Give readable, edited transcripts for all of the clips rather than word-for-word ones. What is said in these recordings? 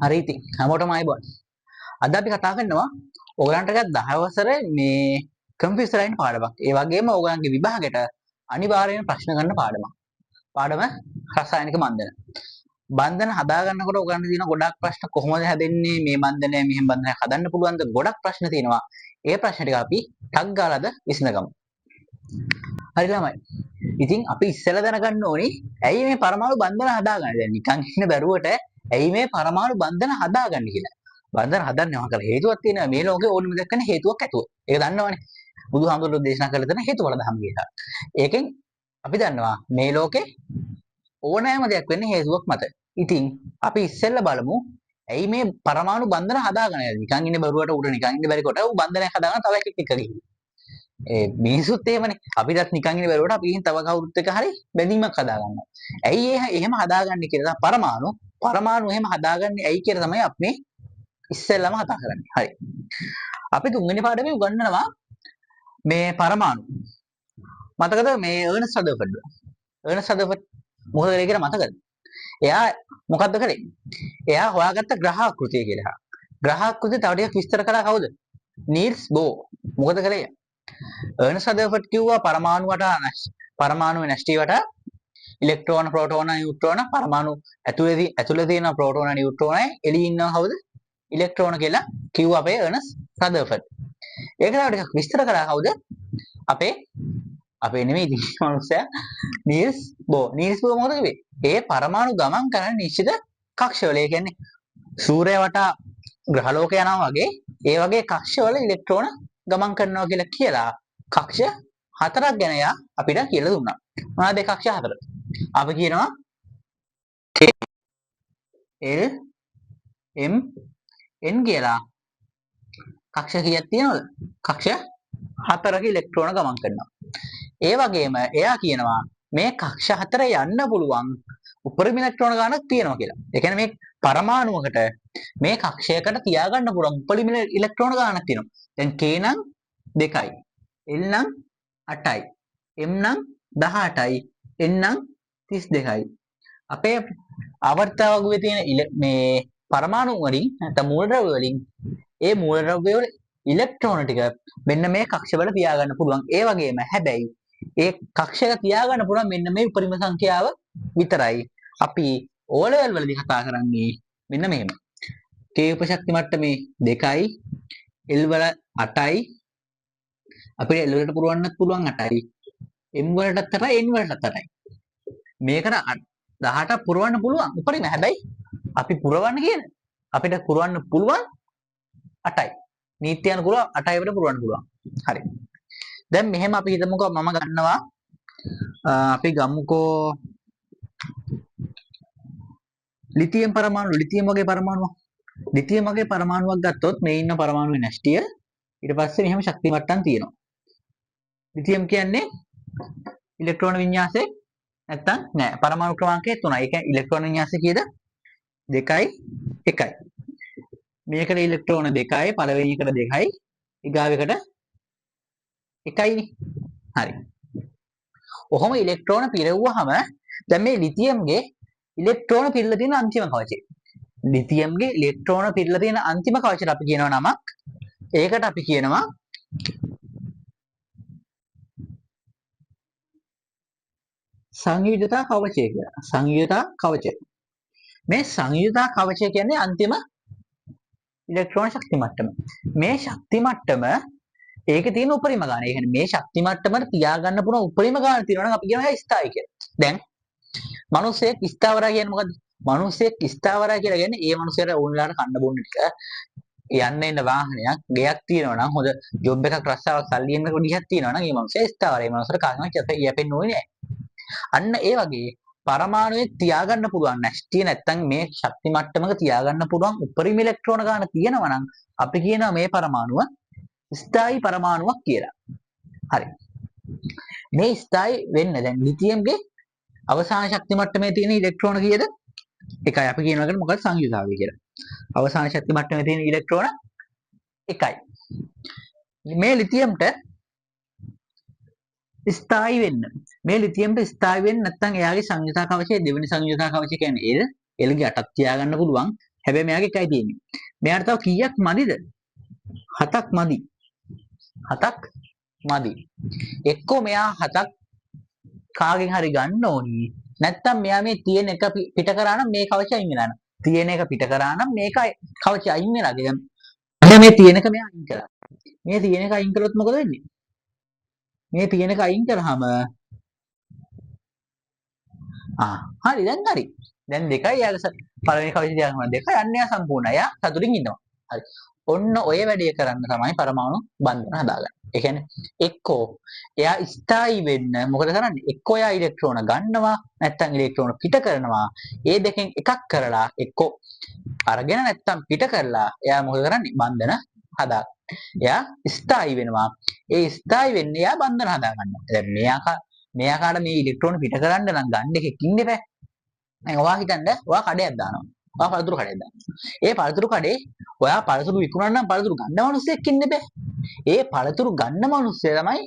හරි ඉතින් හැමෝටම ආයිබෝන්. අද අපි කතා කරනවා ඔයගලන්ට ගත් 10 වසරේ මේ කම්පියුටර් සයන්ස් පාඩමක්. ඒ වගේම ඔයගලන්ගේ විභාගෙට අනිවාර්යයෙන් ප්‍රශ්න ගන්න පාඩමක්. පාඩම රසායනික බන්ධන. බන්ධන හදා ගන්නකොට ඔයගලන්ට තියෙන ගොඩක් ප්‍රශ්න කොහොමද හැදෙන්නේ මේ බන්ධනය මෙහෙම බන්ධනයක් හදන්න පුළුවන්ද ගොඩක් ප්‍රශ්න තියෙනවා. ඒ ප්‍රශ්න ටික අපි ටක් ගාලාද විසඳගමු. හරි ළමයි. ඉතින් අපි ඉස්සෙල්ලා දැනගන්න ඕනි ඇයි මේ පරමාණු බන්ධන හදාගන්නේ? දැන් නිකන් ඉන්න බැරුවට ඇයි මේ පරමාණු බන්ධන හදාගන්නේ කියලා. බන්ධන හදන්නේ මොකක් කරලා හේතුවක් තියෙනවා. මේ ලෝකේ ඕනෙම දෙයක් කරන හේතුවක් ඇතුව. ඒක දන්නවනේ. බුදුහාමුදුරුවෝ දේශනා කළ තැන හේතුඵල ධම්ම කියලා. ඒකෙන් අපි දන්නවා මේ ලෝකේ ඕනෑම දෙයක් වෙන්නේ හේතුවක් මත. ඉතින් අපි ඉස්සෙල්ලා බලමු ඇයි මේ පරමාණු බන්ධන හදාගන්නේ? නිකන් ඉන්න බැරුවට උඩ නිකන් ඉන්න බැරි කොට ඌ බන්ධනයක් හදාගන්න තව එකෙක් එක්ක ගිහින්. ඒ මිනිසුත් එහෙමනේ. අපිටත් නිකන් ඉන්න බැරුවට අපි ගිහින් තව කවුරුත් එක්ක හරි බැඳීමක් හදාගන්නවා. ඇයි එහෙම හදාගන්නේ කියලා පරමාණු එහෙම හදාගන්නේ ඇයි කියලා තමයි අපි ඉස්සෙල්ලාම කතා කරන්නේ. හරි. අපි තුන්වෙනි පාඩමේ උගන්වනවා මේ පරමාණු. මතකද මේ අර්නස්ට් රදර්ෆර්ඩ්? අර්නස්ට් රදර්ෆර්ඩ් මොකද කරේ කියලා මතකද? එයා මොකද්ද කරේ? එයා හොයාගත්ත ග්‍රහාකෘතිය කියලා. ග්‍රහාකෘතිය තව ටිකක් විස්තර කළා කවුද? නීල්ස් බෝ. මොකද කරේ? අර්නස්ට් රදර්ෆර්ඩ් කිව්වා පරමාණුවේ නැස්ටි වට ඉලෙක්ට්‍රෝන, ප්‍රෝටෝන, නියුට්‍රෝන පරමාණු ඇතුලේ තියෙන ප්‍රෝටෝන, නියුට්‍රෝනයි එළියේ ඉන්නවා කවුද? ඉලෙක්ට්‍රෝන කියලා කිව්වා අපේ අර්නස්ට් රදර්ෆර්ඩ්. ඒක තව ටිකක් විස්තර කළා කවුද? අපේ නෙමෙයි ඉතින් මනුස්සයා නීල්ස් බෝ. නීල්ස් බෝ මොකද කිව්වේ? ඒ පරමාණු ගමන් කරන නිශ්චිත කක්ෂවල. ඒ කියන්නේ සූර්යය වටා ග්‍රහලෝක යනවා වගේ ඒ වගේ කක්ෂවල ඉලෙක්ට්‍රෝන ගමන් කරනවා කියලා කක්ෂ හතරක් ගැන යා අපිට කියලා දුන්නා. මොනවද ඒ කක්ෂ හතර? අපි කියනවා L M N කියලා. කක්ෂ කීයක් තියෙනවද? කක්ෂ හතරක ඉලෙක්ට්‍රෝන ගමන් කරනවා. ඒ වගේම එයා කියනවා මේ කක්ෂ හතර යන්න පුළුවන් උපරිම ඉලෙක්ට්‍රෝන ගානක් තියෙනවා කියලා. ඒ කියන්නේ මේ පරමාණුවකට මේ කක්ෂයකට තියාගන්න පුළුවන් උපරිම ඉලෙක්ට්‍රෝන ගානක් තියෙනවා. දැන් K නම් 2යි, L නම් 8යි, M නම් 18යි, N නම් 32යි. අපේ ආවර්තතාවගුවේ තියෙන මේ පරමාණු වලින් නැත්නම් මූලද්‍රව්‍ය වලින් ඒ මූලද්‍රව්‍ය වල ඉලෙක්ට්‍රෝන ටික මෙන්න මේ කක්ෂවල තියාගන්න පුළුවන්. ඒ වගේම හැබැයි ඒ කක්ෂයක තියාගන්න පුළුවන් මෙන්න මේ උපරිම සංඛ්‍යාව විතරයි. අපි O level වලදී කතා කරන්නේ මෙන්න මෙහෙම. K උපශක්ති මට්ටමේ 2යි, L වල 8යි. අපිට L වලට පුරවන්නත් පුළුවන් 8යි. M වලටත් 8යි, N වලටත් 8යි. මේකට 18ක් පුරවන්න පුළුවන් උපරිම. හැබැයි අපි පුරවන්න කියන්නේ අපිට පුරවන්න පුළුවන් 8යි. නීත්‍ය අනුකූලව 8යි වලට පුරවන්න පුළුවන්. හරි. දැන් මෙහෙම අපි හිතමුකෝ මම ගන්නවා අපි ගමුකෝ ලිතියම් පරමාණු. ලිතියම් වගේ පරමාණුවක්. ලිතියම් වගේ පරමාණුවක් ගත්තොත් මේ ඉන්න පරමාණුවේ නැස්ටිය ඊට පස්සේ මෙහෙම ශක්ති මට්ටම් තියෙනවා. ලිතියම් කියන්නේ ඉලෙක්ට්‍රෝන වින්‍යාසයේ නැත්තම් නෑ පරමාණු ක්‍රමාංකය 3යි. ඒ කියන්නේ ඉලෙක්ට්‍රෝන වින්‍යාසය කීයද? 2යි 1යි. මේකට ඉලෙක්ට්‍රෝන 2යි, පළවෙනි එකට 2යි, ඊගාව එකට 1යිනේ. හරි. ඔහොම ඉලෙක්ට්‍රෝන පිරෙව්වහම දැන් මේ ලිතියම්ගේ ඉලෙක්ට්‍රෝන පිරලා තියෙන අන්තිම කවචය. ලිතියම්ගේ ඉලෙක්ට්‍රෝන පිරලා තියෙන අන්තිම කවචයට අපි කියනවා නමක්. ඒකට අපි කියනවා සංයුජතා කවචය කියලා. සංයුජතා කවචය. මේ සංයුජතා කවචය කියන්නේ අන්තිම ඉලෙක්ට්‍රෝන ශක්ති මට්ටම. මේ ශක්ති මට්ටම ඒකේ තියෙන උපරිම ගාන. ඒ කියන්නේ මේ ශක්ති මට්ටමට තියාගන්න පුළුවන් උපරිම ගාන තියෙනවා නම් අපි කියනවා ඒක ස්ථායි කියලා. දැන් මිනිස්සෙක් ස්ථාවරය කියන්නේ මොකද්ද? මිනිස්සෙක් ස්ථාවරය කියලා කියන්නේ ඒ මිනිස්සයාට ඕනලාට කන්න බොන්න ටික යන්න එන්න වාහනයක්, ගෙයක් තියෙනවා නම් හොඳ ජොබ් එකක් රස්සාවක් සල්ලි එන්න කොටියක් තියෙනවා නම් ඒ මිනිස්සයා ස්ථාවරයි. ඒ මිනිස්සට කාගෙන්වත් යැපෙන්න ඕනේ නැහැ. අන්න ඒ වගේ පරමාණුවේ තියාගන්න පුළුවන් නැස්ටිය නැත්තම් මේ ශක්ති මට්ටමක තියාගන්න පුළුවන් උපරිම ඉලෙක්ට්‍රෝන ගාන තියෙනවා නම් අපි කියනවා මේ පරමාණුව ස්ථායි පරමාණුවක් කියලා. හරි. මේ ස්ථායි වෙන්න දැන් ලිතියම්ගේ අවසාන ශක්ති මට්ටමේ තියෙන ඉලෙක්ට්‍රෝන කීයද? 1යි. අපි කියනවා ඒකට මොකද සංයුතාවය කියලා. අවසාන ශක්ති මට්ටමේ තියෙන ඉලෙක්ට්‍රෝන 1යි. මේ ලිතියම්ට ස්ථායි වෙන්න. මේ ලිතියම්ට ස්ථායි වෙන්න නැත්නම් එයාගේ සංයුතා කවචය දෙවෙනි සංයුතා කවචය කියන්නේ L ගේ 8ක් තියාගන්න පුළුවන්. හැබැයි මෙයාගේ එකයි තියෙන්නේ. මෙයාට තව කීයක් මදිද? 7ක් මදි. 7ක් මදි. එක්කෝ මෙයා 7ක් කාගෙන් හරි ගන්න ඕනි. නැත්තම් මෙයා මේ තියෙන එක පිට කරා නම් මේ කවචය අයින් වෙලා යනවා. තියෙන එක පිට කරා නම් මේක කවචය අයින් වෙලා. දැන් මේ තියෙන එක මෙයා අයින් කළා. මේ තියෙන එක අයින් කළොත් මොකද වෙන්නේ? මේ තියෙන එක අයින් කරාම හරි දැන් හරි. දැන් දෙකයි යාලස පළවෙනි කවචය තියාගන්න 2 යන්නේ සම්පූර්ණයි. යා සතුටින් ඉන්නවා. හරි. ඔන්න ඔය වැඩේ කරන්න තමයි පරමාණු බන්ධන හදාගන්නේ. ඒ කියන්නේ එක්කෝ එයා ස්ථායි වෙන්න මොකද කරන්නේ? එක්කෝ එයා ඉලෙක්ට්‍රෝන ගන්නවා නැත්නම් ඉලෙක්ට්‍රෝන පිට කරනවා. ඒ දෙකෙන් එකක් කරලා එක්කෝ අරගෙන නැත්නම් පිට කරලා එයා මොකද කරන්නේ? බන්ධන හදා. එයා ස්ථායි වෙනවා. ඒ ස්ථායි වෙන්නේ එයා බන්ධන හදා ගන්නවා. දැන් මේ ආකාරයට මේ ඉලෙක්ට්‍රෝන පිට කරන්න නම් ගන්න එකක් ඉන්න බෑ. දැන් ඔයා හිතන්න ඔයා කඩයක් දානවා. ඔයා පළතුරු කඩයක් දානවා. ඒ පළතුරු කඩේ ඔයා පළතුරු විකුණන්න නම් පළතුරු ගන්න මිනිස්සෙක් ඉන්න බෑ. ඒ පළතුරු ගන්න මිනිස්සයා තමයි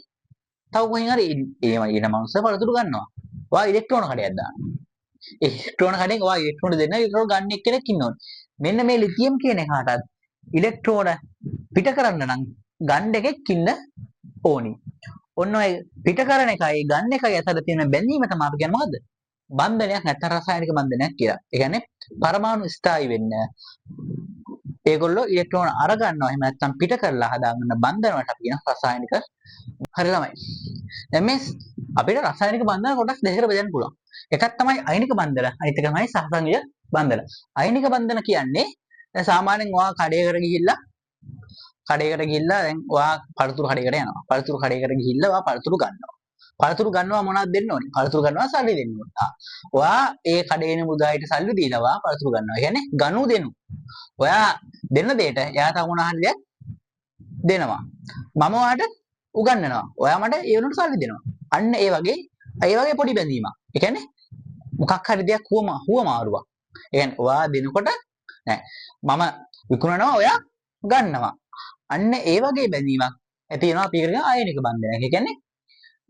තව කොහෙන් හරි එන මිනිස්සයා පළතුරු ගන්නවා. ඔයා ඉලෙක්ට්‍රෝන කඩයක් දානවා. ඒ ඉලෙක්ට්‍රෝන කඩෙන් ඔයා ඉලෙක්ට්‍රෝන දෙන්න ඉලෙක්ට්‍රෝන ගන්න එක්කෙනෙක් ඉන්නවනේ. මෙන්න මේ ලිතියම් කියන එකාටත් ඉලෙක්ට්‍රෝන පිට කරන්න නම් ගන්න එකෙක් ඉන්න ඕනි. ඔන්න ඔය පිට කරන එකයි ගන්න එකයි අතර තියෙන බැඳීම තමයි අපි කියන්නේ මොකද්ද? බන්ධනයක් නැත්නම් රසායනික බන්ධනයක් කියලා. ඒ කියන්නේ පරමාණු ස්ථායි වෙන්න ඒගොල්ලෝ ඉලෙක්ට්‍රෝන අර ගන්නවා. එහෙම නැත්නම් පිට කරලා හදාගන්න බන්ධනවට අපි කියන රසායනික. හරි ළමයි. දැන් මේ අපිට රසායනික බන්ධන කොටස් දෙකකට බෙදන්න පුළුවන්. එකක් තමයි අයනික බන්ධන, අනිත් එක තමයි සහසංයෝජ බන්ධන. අයනික බන්ධන කියන්නේ දැන් සාමාන්‍යයෙන් ඔයා කඩේකට ගිහිල්ලා දැන් ඔයා පළතුරු කඩේකට යනවා. පළතුරු කඩේකට ගිහිල්ලා ඔයා පළතුරු ගන්නවා. පළතුරු ගන්නවා මොනවද දෙන්න ඕනේ? පළතුරු ගන්නවා සල්ලි දෙන්න ඕනේ. ඔයා ඒ කඩේන මුදායිට සල්ලි දීලා ඔයා පළතුරු ගන්නවා. ඒ කියන්නේ ගනු දෙනු. ඔයා දෙන්න දෙයට එයා තව මොනවා හරි දෙයක් දෙනවා. මම ඔයාට උගන්වනවා. ඔයා මට ඒ වෙනුවට සල්ලි දෙනවා. අන්න ඒ වගේ පොඩි බැඳීමක්. ඒ කියන්නේ මොකක් හරි දෙයක් හුවමාරුවක්. ඒ කියන්නේ ඔයා දෙනකොට නෑ මම විකුණනවා ඔයා ගන්නවා. අන්න ඒ වගේ බැඳීමක් ඇති වෙනවා අපි කියන ආයනික බන්ධනයක්. ඒ කියන්නේ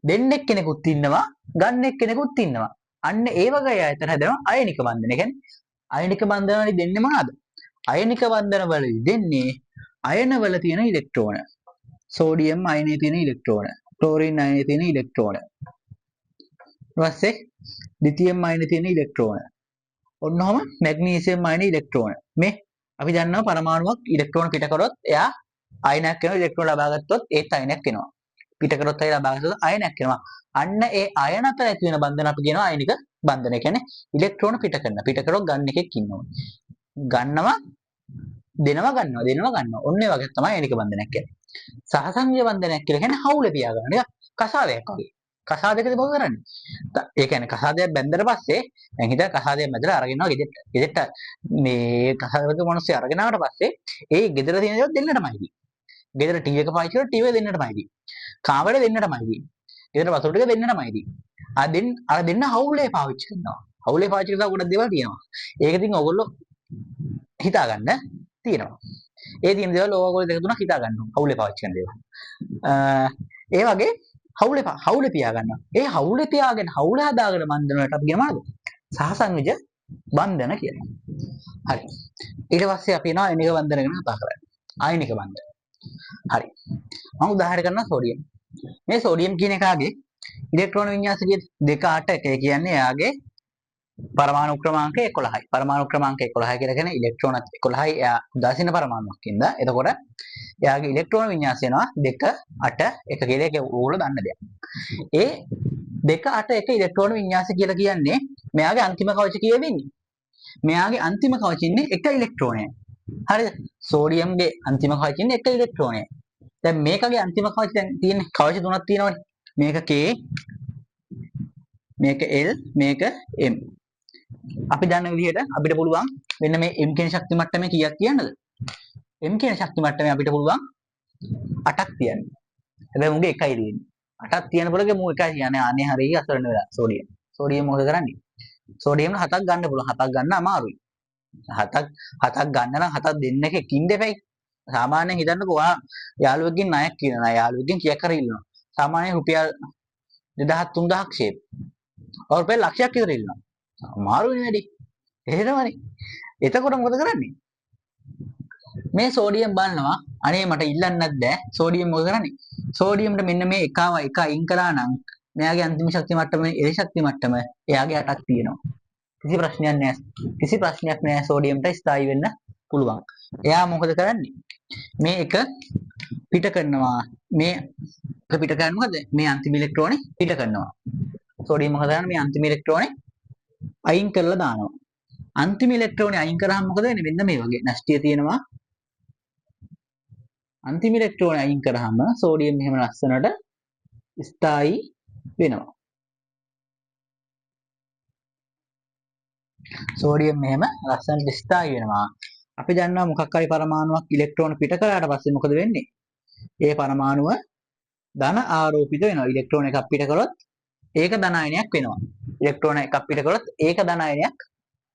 දෙන්නෙක් කෙනෙකුත් ඉන්නවා ගන්නෙක් කෙනෙකුත් ඉන්නවා. අන්න ඒ වගේ ආයතන හැදෙනවා ආයනික බන්ධන. ඒ කියන්නේ ආයනික බන්ධන වලින් දෙන්නේ මොනවද? ආයනික බන්ධන වලින් දෙන්නේ අයන වල තියෙන ඉලෙක්ට්‍රෝන. සෝඩියම් අයනයේ තියෙන ඉලෙක්ට්‍රෝන. ක්ලෝරින් අයනයේ තියෙන ඉලෙක්ට්‍රෝන. ඊට පස්සේ ලිතියම් අයනයේ තියෙන ඉලෙක්ට්‍රෝන. ඔන්නෝම මැග්නීසියම් අයනයේ ඉලෙක්ට්‍රෝන. මේ අපි දන්නවා පරමාණුවක් ඉලෙක්ට්‍රෝන පිට කරොත් එයා අයනයක් වෙනවා. ඉලෙක්ට්‍රෝන ලබා ගත්තොත් ඒත් අයනයක් වෙනවා. පිට කරොත් අය ලබා ගත්තොත් අයනයක් වෙනවා. අන්න ඒ අයන අතර ඇති වෙන බන්ධන අපි කියනවා අයනික බන්ධන. ඒ කියන්නේ ඉලෙක්ට්‍රෝන පිට කරොත් ගන්න එකෙක් ඉන්නවා. ගන්නවා දෙනවා ගන්නවා. ඔන්න ඒ වගේ තමයි අයනික බන්ධනයක් කියන්නේ. සහසංයෝජ බන්ධනයක් කියලා කියන්නේ හවුල තියාගන්න. නිකන් කසාදයක් වගේ. කසාදයකද මොකද කරන්නේ? ඒ කියන්නේ කසාදයක් බැන්දට පස්සේ දැන් හිතා කසාදයක් මැදලා අරගෙනවා ගෙදෙට්ට මේ කසාදයක මිනිස්සු අරගෙන ආවට පස්සේ ඒ ගෙදර තියෙන දේවල් දෙන්නටමයි දී. ගෙදර ටීවී එක පාවිච්චි කරලා ටීවී දෙන්නටමයි දී. කාමරේ දෙන්නටමයි දී. ගෙදර වතුර ටික දෙන්නටමයි දී. අර දෙන්න හවුලේ පාවිච්චි කරනවා. හවුලේ පාවිච්චි කරලා ගොඩක් දේවල් තියෙනවා. ඒක ඉතින් ඔයගොල්ලෝ හිතාගන්න තියෙනවා. ඒ තියෙන දේවල් ඕගොල්ලෝ දෙක තුනක් හිතා ගන්නවා. හවුලේ පාවිච්චි කරන දේවල්. ඒ වගේ හවුලේ තියාගන්නවා. ඒ හවුලේ තියාගෙන හවුල හදාගෙන බන්ධන වලට අපි කියන මොනවද? සහසංයෝජ බන්ධන කියලා. හරි. ඊට පස්සේ අපි එනවා අයනික බන්ධන ගැන කතා කරන්නේ. ආයනික බන්ධන. හරි. මම උදාහරණ කරනවා සෝඩියම්. මේ සෝඩියම් කියන එකාගේ ඉලෙක්ට්‍රෝන වින්‍යාසය 281. ඒ කියන්නේ එයාගේ පරමාණු ක්‍රමාංක 11යි. පරමාණු ක්‍රමාංක 11 කියලා කියන්නේ ඉලෙක්ට්‍රෝන 11යි. එයා උදාසීන පරමාණුවක් ඉඳලා. එතකොට එයාගේ ඉලෙක්ට්‍රෝන වින්‍යාසය වෙනවා 2 8 1 කියලා. ඒක ඕගොල්ලෝ දන්න දෙයක්. ඒ 2 8 1 ඉලෙක්ට්‍රෝන වින්‍යාසය කියලා කියන්නේ මෙයාගේ අන්තිම කවචය කියෙවෙන්නේ. මෙයාගේ අන්තිම කවචය ඉන්නේ 1 ඉලෙක්ට්‍රෝනයයි. හරිද? සෝඩියම්ගේ අන්තිම කවචය ඉන්නේ 1 ඉලෙක්ට්‍රෝනයයි. දැන් මේකගේ අන්තිම කවචය දැන් තියෙන කවචය තුනක් තියෙනවනේ. මේක K, මේක L, මේක M. අපි දන්න විදිහට අපිට පුළුවන් මෙන්න මේ M කියන ශක්ති මට්ටමේ කීයක් කියන්නද? M කියන ශක්ති මට්ටමේ අපිට පුළුවන් 8ක් තියන්න. හැබැයි මුගේ එකයි තියෙන්නේ. 8ක් තියෙන පොළගේ මු එකයි කියන්නේ අනේ හරිය අසරණ වෙලා සෝඩියම්. සෝඩියම් මොකද කරන්නේ? සෝඩියම් 7ක් ගන්න පුළුවන්. 7ක් ගන්න අමාරුයි. 7ක් ගන්න නම් 7ක් දෙන්න එකක් ඉන්න දෙපැයි. සාමාන්‍යයෙන් හිතන්නකෝ ඔයා යාළුවෙක්ගෙන් ණයක් කියනවා. යාළුවෙක්ගෙන් කීයක් හරි ඉල්ලනවා. සාමාන්‍යයෙන් රුපියල් 2000 3000ක් ෂේප්. ඔය රුපියල් ලක්ෂයක් විතර ඉල්ලනවා. අමාරුයි වැඩි. එහෙමනේ. එතකොට මොකද කරන්නේ? මේ සෝඩියම් බලනවා. අනේ මට ඉල්ලන්නත් බෑ. සෝඩියම් මොකද කරන්නේ? සෝඩියම්ට මෙන්න මේ එක අයින් කරා නම් මෙයාගේ අන්තිම ශක්ති මට්ටම එළි ශක්ති මට්ටම එයාගේ 8ක් තියෙනවා. කිසි ප්‍රශ්නයක් නැහැ. කිසි ප්‍රශ්නයක් නැහැ සෝඩියම්ට ස්ථායි වෙන්න පුළුවන්. එයා මොකද කරන්නේ? මේ එක පිට කරනවා. මේ එක පිට කරන්නේ මොකද? මේ අන්තිම ඉලෙක්ට්‍රෝනේ පිට කරනවා. සෝඩියම් මොකද කරන්නේ? මේ අන්තිම ඉලෙක්ට්‍රෝනේ අයින් කරලා දානවා. අන්තිම ඉලෙක්ට්‍රෝනේ අයින් කරාම මොකද වෙන්නේ? මෙන්න මේ වගේ නැස්ටිය තියෙනවා. අන්තිම ඉලෙක්ට්‍රෝනේ අයින් කරාම සෝඩියම් මෙහෙම ලස්සනට ස්ථායි වෙනවා. සෝඩියම් මෙහෙම ලස්සනට ස්ථායි වෙනවා. අපි දන්නවා මොකක් හරි පරමාණුවක් ඉලෙක්ට්‍රෝන පිට කරාට පස්සේ මොකද වෙන්නේ? ඒ පරමාණුව ධන ආරෝපිත වෙනවා. ඉලෙක්ට්‍රෝන එකක් පිට කළොත් ඒක ධන අයනයක් වෙනවා. ඉලෙක්ට්‍රෝන එකක් පිට කළොත් ඒක ධන අයනයක්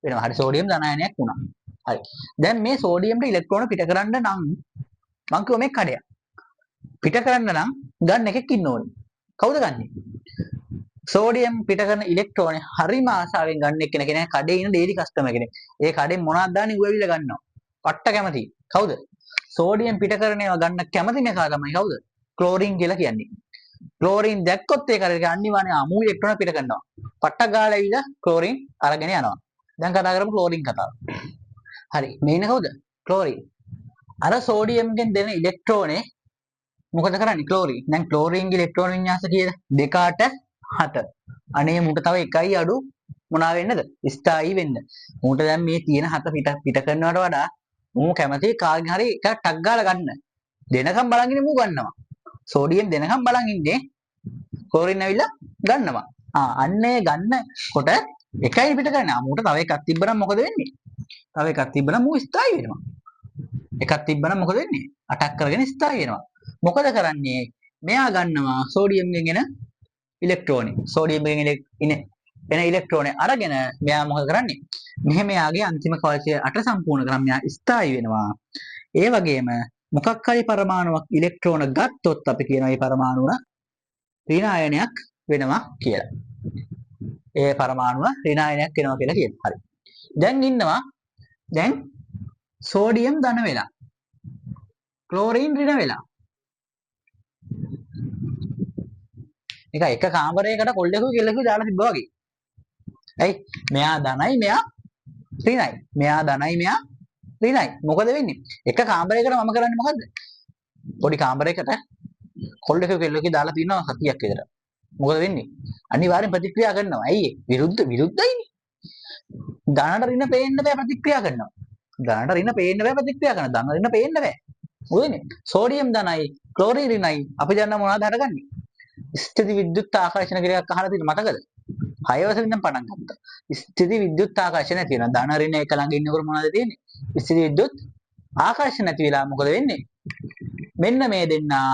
වෙනවා. හරි සෝඩියම් ධන අයනයක් වුණා. හරි. දැන් මේ සෝඩියම්ට ඉලෙක්ට්‍රෝන පිට කරන්න නම් මං කිව්වා මේ කඩයක්. පිට කරන්න නම් ගන්න එකෙක් ඉන්න ඕනේ. කවුද ගන්නෙ? සෝඩියම් පිට කරන ඉලෙක්ට්‍රෝනේ හරිම ආසාවෙන් ගන්න එක්කෙනෙක් නෑ. කඩේ ඉන්න ඩේලි කස්ටමර් කෙනෙක්. ඒ කඩෙන් මොනවද දාන්නේ ඌ ඇවිල්ලා ගන්නවා. පට්ට කැමති. කවුද? සෝඩියම් පිට කරන ඒවා ගන්න කැමති මේකා තමයි කවුද? ක්ලෝරින් කියලා කියන්නේ. ක්ලෝරින් දැක්කොත් ඒක අර අනිවාර්යයෙන් අමු ඉලෙක්ට්‍රෝන පිට කරනවා. පට්ට ගාලා ඇවිල්ලා ක්ලෝරින් අරගෙන යනවා. දැන් කතා කරමු ක්ලෝරින් කතාව. හරි. මේ ඉන්නේ කවුද? ක්ලෝරින්. අර සෝඩියම්ගෙන් දෙන ඉලෙක්ට්‍රෝනේ මොකද කරන්නේ? ක්ලෝරින්. දැන් ක්ලෝරින්ගේ ඉලෙක්ට්‍රෝන වින්‍යාස කීයද? 2 8. අනේ මුට තව එකයි අඩු මොනවා වෙන්නද? ස්ථායි වෙන්න. මුට දැන් මේ තියෙන 7 පිට කරනවට වඩා මූ කැමති කාගෙන් හරි එකක් ටක් ගාලා ගන්න. දෙනකම් බලන් ඉන්නේ මූ ගන්නවා. සෝඩියම් දෙනකම් බලන් ඉන්නේ ක්ලෝරින් ඇවිල්ලා ගන්නවා. අන්නේ ගන්නකොට එකයි පිට කරන්නේ. මූට තව එකක් තිබ්බනම් මොකද වෙන්නේ? තව එකක් තිබ්බනම් මූ ස්ථායි වෙනවා. එකක් තිබ්බනම් මොකද වෙන්නේ? 8ක් කරගෙන ස්ථායි වෙනවා. මොකද කරන්නේ? මෙයා ගන්නවා සෝඩියම්ගෙන් එන ඉලෙක්ට්‍රෝනේ. සෝඩියම්ගෙන් එන ඉලෙක්ට්‍රෝනේ අරගෙන මෙයා මොකද කරන්නේ? මෙහෙම යාගේ අන්තිම කවචය 8 සම්පූර්ණ කරාම මෙයා ස්ථායි වෙනවා. ඒ වගේම මොකක් හරි පරමාණුවක් ඉලෙක්ට්‍රෝන ගත්තොත් අපි කියනවා මේ පරමාණුව ඍණ අයනයක් වෙනවා කියලා. ඒ පරමාණුව ඍණ අයනයක් වෙනවා කියලා කියනවා. හරි. දැන් ඉන්නවා දැන් සෝඩියම් ධන වෙලා. ක්ලෝරින් ඍණ වෙලා. එක කාමරයකට කොල්ලෙකුයි කෙල්ලෙකුයි දාලා තිබ්බා වගේ. ඇයි? මෙයා ධනයි මෙයා ඍණයි. මෙයා ධනයි මෙයා ඍණයි. මොකද වෙන්නේ? එක කාමරයකට මම කරන්නේ මොකද්ද? පොඩි කාමරයකට කොල්ලෙකුයි කෙල්ලෙකුයි දාලා තිනවා සතියක් විතර. මොකද වෙන්නේ? අනිවාර්යෙන් ප්‍රතික්‍රියා කරනවා. ඇයි විරුද්ධයිනේ. ධනට ඍණ පේන්න බෑ ප්‍රතික්‍රියා කරනවා. ධනට රින පේන්න බෑ ප්‍රතික්‍රියා කරන. ධන රින පේන්න බෑ. මොකද වෙන්නේ? සෝඩියම් ධනයි, ක්ලෝරින් රිනයි අපි දන්න මොනවද හටගන්නේ? ස්ථිති විද්‍යුත් ආකර්ෂණ ක්‍රියාවක් අහලා තියෙන මතකද? 6 වසරෙන් ඉඳන් පටන් ගත්තා. ස්ථිති විද්‍යුත් ආකර්ෂණ තියෙනවා. ධන රින එක ළඟ ඉන්නකොට මොනවද තියෙන්නේ? ස්ථිති විද්‍යුත් ආකර්ෂණ නැති වෙලා මොකද වෙන්නේ? මෙන්න මේ දෙන්නා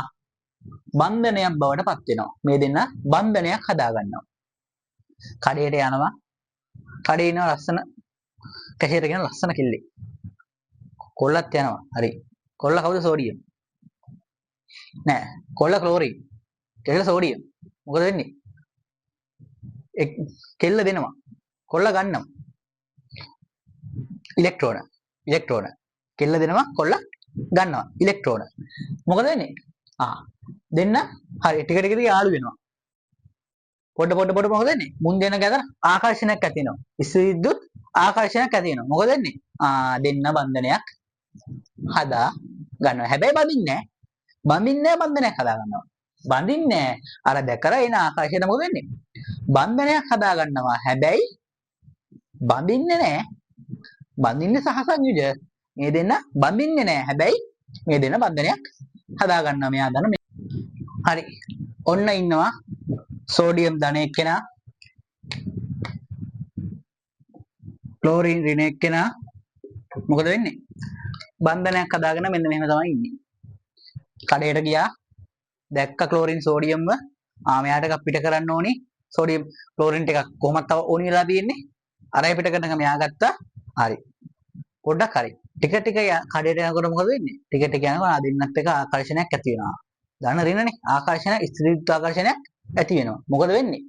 බන්ධනයක් බවට පත් වෙනවා. මේ දෙන්නා බන්ධනයක් හදා ගන්නවා. කඩේට යනවා. කඩේ ඉන්න ලස්සන කැෂියට ගෙන ලස්සන කෙල්ලෙක්. කොල්ලත් යනවා. හරි. කොල්ල කවුද? සෝඩියම්. නෑ. කොල්ල ක්ලෝරින්. කෙල්ල සෝඩියම්. මොකද වෙන්නේ? කෙල්ල දෙනවා. කොල්ල ගන්නවා. ඉලෙක්ට්‍රෝන. කෙල්ල දෙනවා. කොල්ල ගන්නවා. ඉලෙක්ට්‍රෝන. මොකද වෙන්නේ? දෙන්න හරි ටික ටික යාළු වෙනවා. පොඩ මොකද වෙන්නේ? මුන් දෙන ගැතර ආකර්ෂණයක් ඇති වෙනවා. විද්‍යුත් ආකර්ෂණයක් ඇති වෙනවා. මොකද වෙන්නේ? දෙන්න බන්ධනයක් හදා ගන්නවා. හැබැයි බඳින්නේ නැහැ. බන්ධනයක් හදා ගන්නවා. බඳින්නේ අර දැකලා එන ආකර්ෂණය මොකද වෙන්නේ? බන්ධනයක් හදා ගන්නවා. හැබැයි බඳින්නේ නැහැ. බඳින්නේ සහසංයුජ. මේ දෙන්න බඳින්නේ නැහැ. හැබැයි මේ දෙන්න බන්ධනයක් හදා ගන්නවා. මෙයා දන්න හරි. ඔන්න ඉන්නවා සෝඩියම් ධන එක්කෙනා, ක්ලෝරින් ඍණ එක්කෙනා. මොකද වෙන්නේ? බන්ධනයක් හදාගෙන මෙන්න මෙහෙම තමයි ඉන්නේ. කඩේට ගියා. දැක්ක ක්ලෝරින් සෝඩියම්ව. මෙයාට එකක් පිට කරන්න ඕනේ. සෝඩියම් ක්ලෝරින් ටිකක් කොහොමද තව ඕනි වෙලා තියෙන්නේ? අරයි පිට කරනකම මෙයා ගත්තා. හරි. පොඩ්ඩක් හරි. ටික කඩේට යනකොට මොකද වෙන්නේ? ටික යනකොට දෙන්නත් එක ආකර්ෂණයක් ඇති වෙනවා. ධන ඍණනේ. ආකර්ෂණ ස්ථිර විද්‍යුත් ආකර්ෂණයක් ඇති වෙනවා. මොකද වෙන්නේ?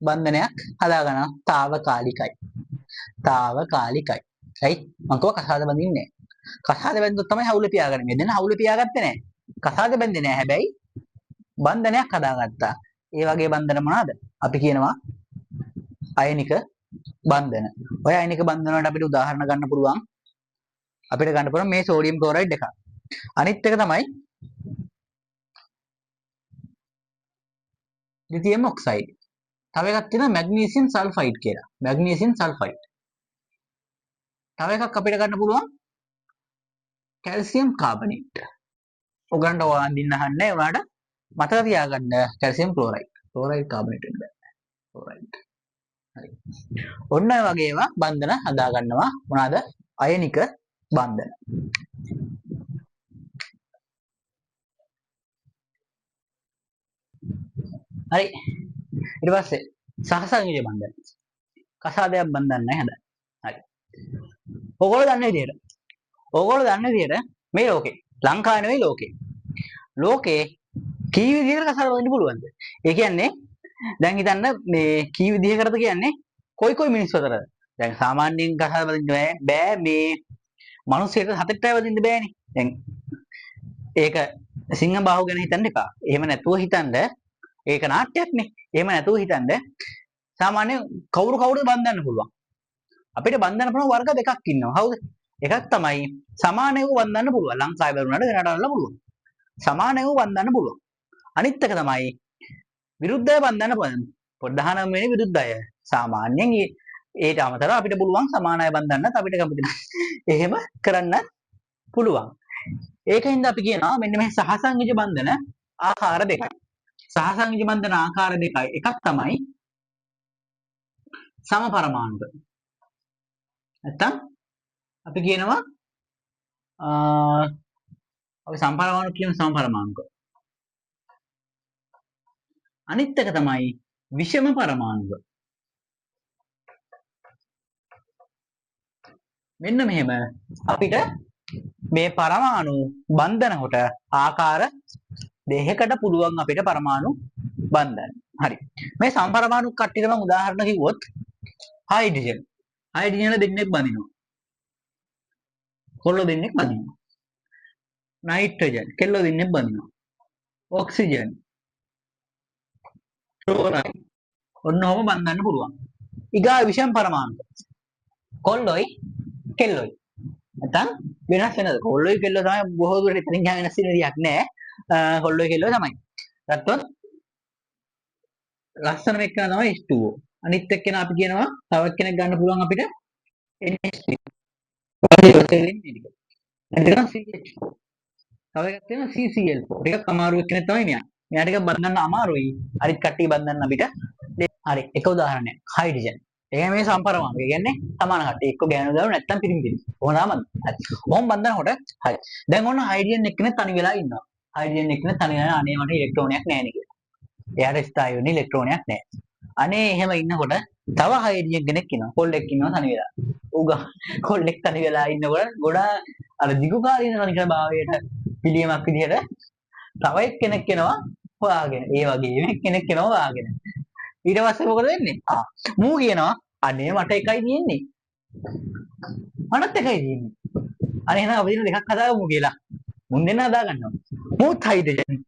බන්ධනයක් හදාගන්නවා. తాවකාලිකයි. తాවකාලිකයි. right මම කව කසාද බඳින්නේ කසාද බැඳුවොත් තමයි හවුල පියාගන්නේ මේ දෙන්න හවුල පියාගත්තේ නැහැ කසාද බැඳේ නැහැ හැබැයි බන්ධනයක් හදාගත්තා ඒ වගේ බන්ධන මොනවාද අපි කියනවා අයනික බන්ධන ඔය අයනික බන්ධන වලට අපිට උදාහරණ ගන්න පුළුවන් අපිට ගන්න පුළුවන් මේ සෝඩියම් ක්ලෝරයිඩ් එක අනිත් එක තමයි ලිතියම් ඔක්සයිඩ් තව එකක් තියෙනවා මැග්නීසියම් සල්ෆයිඩ් කියලා මැග්නීසියම් සල්ෆයිඩ් තව එකක් අපිට ගන්න පුළුවන් කැල්සියම් කාබනේට් ඔයගලන්ට වඳින්න අහන්නේ උනාට මතක තියාගන්න කැල්සියම් ක්ලෝරයිඩ් කාබනේට් එක ක්ලෝරයිඩ් හරි ඔන්න ඔය වගේ ඒවා බන්ධන හදා ගන්නවා මොනවාද අයනික බන්ධන හරි ඊට පස්සේ සහසංයෝජ බන්ධන කසාදයක් බන්ධන්න නැහැ හදන්න හරි ඔයගොල්ලෝ දන්න විදිහට මේ ලෝකේ ලංකාවේ නෙවෙයි ලෝකේ කී විදිහකට කසාද බඳින්න පුළුවන්ද? ඒ කියන්නේ දැන් හිතන්න මේ කී විදිහකටද කියන්නේ කොයි මිනිස්සු අතරද? දැන් සාමාන්‍යයෙන් කසාද බඳින්න බෑ මේ මිනිස්සුන්ට හතෙට්ටයි බඳින්න බෑනේ. දැන් ඒක සිංහ බාහුව ගැන හිතන්න එපා. එහෙම නැතුව හිතන්න ඒක නාට්‍යයක්නේ. එහෙම නැතුව හිතන්න සාමාන්‍යයෙන් කවුරුද බඳින්න පුළුවන්. අපිට බඳින්න පුළුවන් වර්ග දෙකක් ඉන්නවා. හවුද? එකක් තමයි සමානව වන්දන්න පුළුවන්. ලංකාවේ බැලුනට වෙනට අල්ලන්න පුළුවන්. සමානව වන්දන්න පුළුවන්. අනිත් එක තමයි විරුද්ධව වන්දන්න පුළුවන්. ප්‍රධානම වෙන්නේ විරුද්ධය. සාමාන්‍යයෙන් ඒට අමතරව අපිට පුළුවන් සමානව වන්දන්නත් අපිට කැමති නැහැ. එහෙම කරන්න පුළුවන්. ඒකින්ද අපි කියනවා මෙන්න මේ සහසංයෝජ බන්ධන ආකාර දෙකයි. සහසංයෝජ බන්ධන ආකාර දෙකයි. එකක් තමයි සමපරමාණුක. නැත්තම් අපි කියනවා අපි සම්පරමාණු කියන සමපරමාණුක. අනිත් එක තමයි විෂම පරමාණුක. මෙන්න මෙහෙම අපිට මේ පරමාණු බන්ධන කොට ආකාර දෙකකට පුළුවන් අපිට පරමාණු බන්ධන. හරි. මේ සම්පරමාණු කට්ටියට මම උදාහරණ කිව්වොත් හයිඩ්‍රජන්. හයිඩ්‍රජන් දෙන්නෙක් බඳිනවා. කොල්ල දෙන්නෙක් බඳිනවා. නයිට්‍රජන් කෙල්ල දෙන්නෙක් බඳිනවා. ඔක්සිජන් ක්ලෝරයිඩ් ඔන්නෝම බඳින්න පුළුවන්. ඊගා විෂම පරමාණු. කොල්ලොයි කෙල්ලොයි. නැත්නම් වෙනස් වෙනද? කොල්ලොයි කෙල්ලෝ තමයි බොහෝ දුරට ඉතින් වෙනස් වෙන විදියක් නැහැ. කොල්ලොයි කෙල්ලෝ තමයි. නැත්තොත් ලස්සනම එක්කන තමයි H2O. අනිත් එක්කෙනා අපි කියනවා තව එක්කෙනෙක් ගන්න පුළුවන් අපිට NH3. නැත්නම් CH4. තව එකක් තියෙනවා CCl4. ටිකක් අමාරු එක්කෙනෙක් තමයි මෙයා. මෙයා ටිකක් බඳින්න අමාරුයි. අනිත් කට්ටිය බඳින්න අපිට හරි එක උදාහරණයක් හයිඩ්‍රජන්. ඒ මේ සම්පරමාණු. ඒ කියන්නේ සමාන කට්ටිය එක්ක ගෑනු දාලා නැත්නම් පිරිමි. ඕන නාමද? හරි. ඔහොම බඳිනකොට හරි. දැන් ඔන්න හයිඩ්‍රජන් එක්කෙනෙක් තනි වෙලා ඉන්නවා. හයිඩ්‍රජන් එක්කෙනෙක් තනි වෙලා අනේ මට ඉලෙක්ට්‍රෝනයක් නැහැ නේ කියලා. එයාට ස්ථායී වෙන්නේ ඉලෙක්ට්‍රෝනයක් නැහැ. අනේ එහෙම ඉන්නකොට තව හයිඩ්‍රජන් කෙනෙක් ඉන්නවා. කොල්ලෙක් ඉන්නවා තනි වෙලා. කොල්ලෙක් තනි වෙලා ඉන්නකොට ගොඩාක් අර දිගුකාලීන තනිකර භාවයට පිළියමක් විදිහට තව එක්කෙනෙක් එනවා හොයාගෙන. ඒ වගේම එක්කෙනෙක් එනවා හොයාගෙන. ඊට පස්සේ මොකද වෙන්නේ? මූ කියනවා අනේ මට එකයි තියෙන්නේ. මටත් එකයි තියෙන්නේ. අනේ එහෙනම් අපි දෙන දෙකක් හදාගමු කියලා. මුන් දෙන්න හදා ගන්නවා. මූත් හයිඩ්‍රජන්.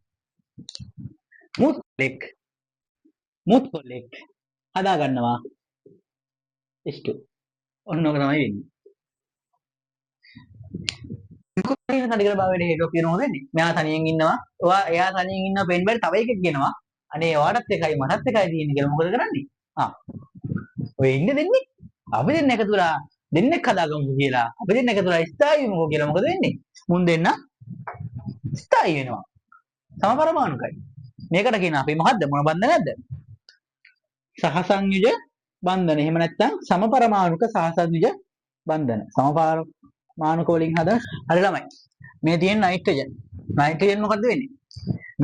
මුත් කොල්ලෙක් හදා ගන්නවා. H2. ඔන්න ඔක තමයි වෙන්නේ. කොහේද තනිකර භාවයට හේතුවක් වෙනවද වෙන්නේ? මෙයා තනියෙන් ඉන්නවා. එයා තනියෙන් ඉන්නවා පෙන් බැරි තව එකෙක් ගෙනවා. අනේ ඔයාටත් එකයි මටත් එකයි තියෙන්නේ කියලා මොකද කරන්නේ? ඔය ඉන්නේ දෙන්නේ. අපි දෙන්න එකතු වෙලා දෙන්නෙක් හදාගමු කියලා. අපි දෙන්න එකතු වෙලා ස්ථායී වෙමු කියලා මොකද වෙන්නේ? මුන් දෙන්න ස්ථායී වෙනවා. සමපරමාණුකයි. මේකට කියන අපි මොකද්ද මොන බන්ධනයක්ද? සහසංයුජ බන්ධන. එහෙම නැත්නම් සමපරමාණුක සහසංයුජ බන්ධන. සමපරමාණුක වලින් හදන හරි ළමයි. මේ තියෙන නයිට්‍රජන්. නයිට්‍රජන් මොකද්ද වෙන්නේ?